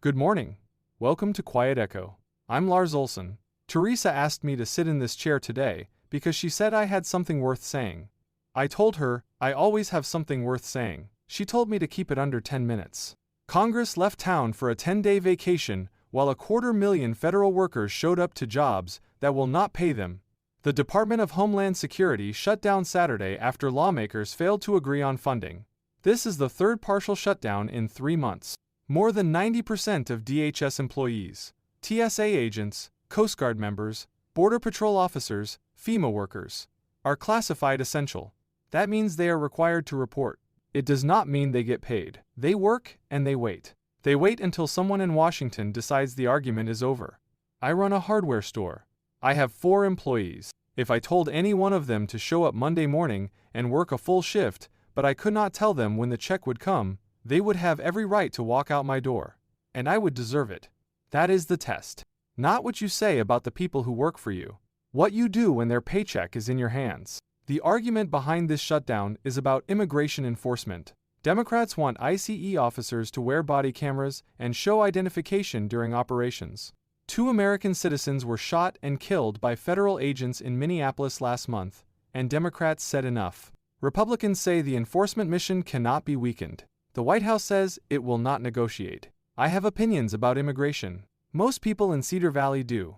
Good morning. Welcome to Quiet Echo. I'm Lars Olson. Teresa asked me to sit in this chair today because she said I had something worth saying. I told her I always have something worth saying. She told me to keep it under 10 minutes. Congress left town for a 10-day vacation while 250,000 federal workers showed up to jobs that will not pay them. The Department of Homeland Security shut down Saturday after lawmakers failed to agree on funding. This is the third partial shutdown in 3 months. More than 90% of DHS employees, TSA agents, Coast Guard members, Border Patrol officers, FEMA workers, are classified essential. That means they are required to report. It does not mean they get paid. They work and they wait. They wait until someone in Washington decides the argument is over. I run a hardware store. I have 4 employees. If I told any one of them to show up Monday morning and work a full shift, but I could not tell them when the check would come, they would have every right to walk out my door. And I would deserve it. That is the test. Not what you say about the people who work for you. What you do when their paycheck is in your hands. The argument behind this shutdown is about immigration enforcement. Democrats want ICE officers to wear body cameras and show identification during operations. 2 American citizens were shot and killed by federal agents in Minneapolis last month, and Democrats said enough. Republicans say the enforcement mission cannot be weakened. The White House says it will not negotiate. I have opinions about immigration. Most people in Cedar Valley do.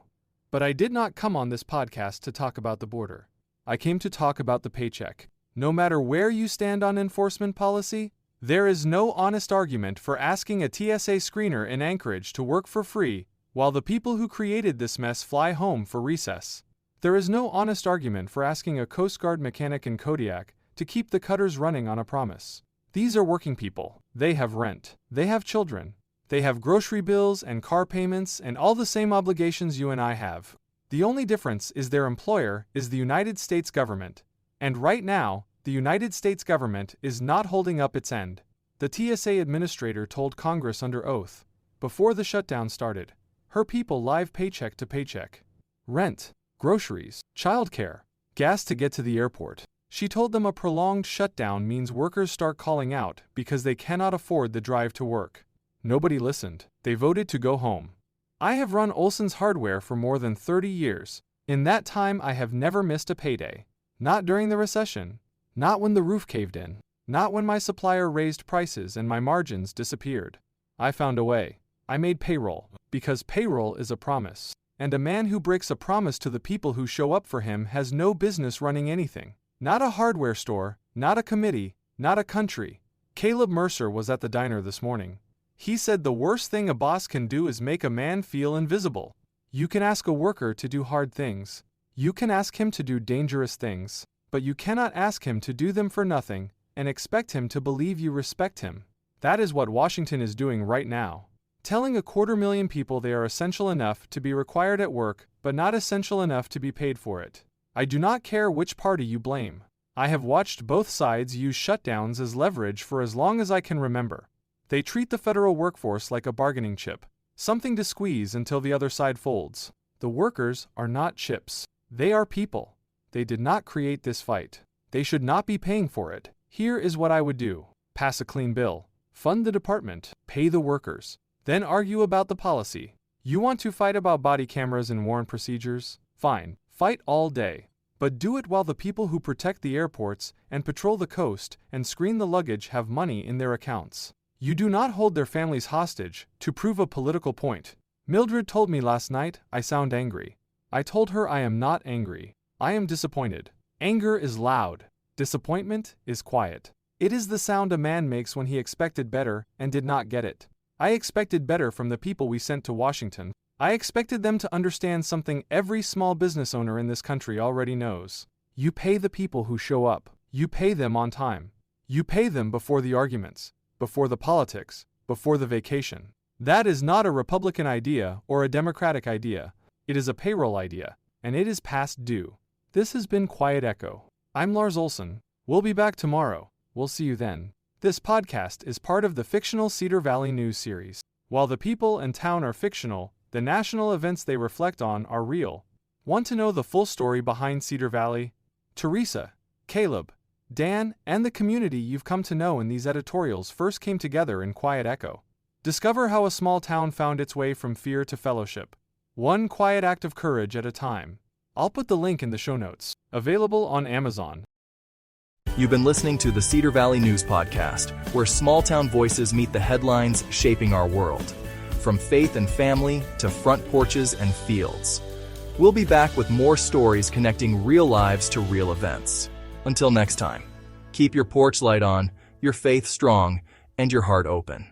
But I did not come on this podcast to talk about the border. I came to talk about the paycheck. No matter where you stand on enforcement policy, there is no honest argument for asking a TSA screener in Anchorage to work for free while the people who created this mess fly home for recess. There is no honest argument for asking a Coast Guard mechanic in Kodiak to keep the cutters running on a promise. These are working people. They have rent. They have children. They have grocery bills and car payments and all the same obligations you and I have. The only difference is their employer is the United States government. And right now, the United States government is not holding up its end. The TSA administrator told Congress under oath, before the shutdown started, her people live paycheck to paycheck. Rent, groceries, childcare, gas to get to the airport. She told them a prolonged shutdown means workers start calling out because they cannot afford the drive to work. Nobody listened. They voted to go home. I have run Olson's Hardware for more than 30 years. In that time, I have never missed a payday. Not during the recession. Not when the roof caved in. Not when my supplier raised prices and my margins disappeared. I found a way. I made payroll, because payroll is a promise. And a man who breaks a promise to the people who show up for him has no business running anything. Not a hardware store, not a committee, not a country. Caleb Mercer was at the diner this morning. He said the worst thing a boss can do is make a man feel invisible. You can ask a worker to do hard things. You can ask him to do dangerous things. But you cannot ask him to do them for nothing and expect him to believe you respect him. That is what Washington is doing right now. Telling 250,000 people they are essential enough to be required at work, but not essential enough to be paid for it. I do not care which party you blame. I have watched both sides use shutdowns as leverage for as long as I can remember. They treat the federal workforce like a bargaining chip, something to squeeze until the other side folds. The workers are not chips. They are people. They did not create this fight. They should not be paying for it. Here is what I would do. Pass a clean bill. Fund the department. Pay the workers. Then argue about the policy. You want to fight about body cameras and warrant procedures? Fine. Fight all day. But do it while the people who protect the airports and patrol the coast and screen the luggage have money in their accounts. You do not hold their families hostage to prove a political point. Mildred told me last night I sound angry. I told her I am not angry. I am disappointed. Anger is loud. Disappointment is quiet. It is the sound a man makes when he expected better and did not get it. I expected better from the people we sent to Washington. I expected them to understand something every small business owner in this country already knows. You pay the people who show up. You pay them on time. You pay them before the arguments, before the politics, before the vacation. That is not a Republican idea or a Democratic idea. It is a payroll idea, and it is past due. This has been Quiet Echo. I'm Lars Olson. We'll be back tomorrow. We'll see you then. This podcast is part of the fictional Cedar Valley news series. While the people and town are fictional, the national events they reflect on are real. Want to know the full story behind Cedar Valley? Teresa, Caleb, Dan, and the community you've come to know in these editorials first came together in Quiet Echo. Discover how a small town found its way from fear to fellowship. One quiet act of courage at a time. I'll put the link in the show notes. Available on Amazon. You've been listening to the Cedar Valley News Podcast, where small-town voices meet the headlines shaping our world. From faith and family to front porches and fields. We'll be back with more stories connecting real lives to real events. Until next time, keep your porch light on, your faith strong, and your heart open.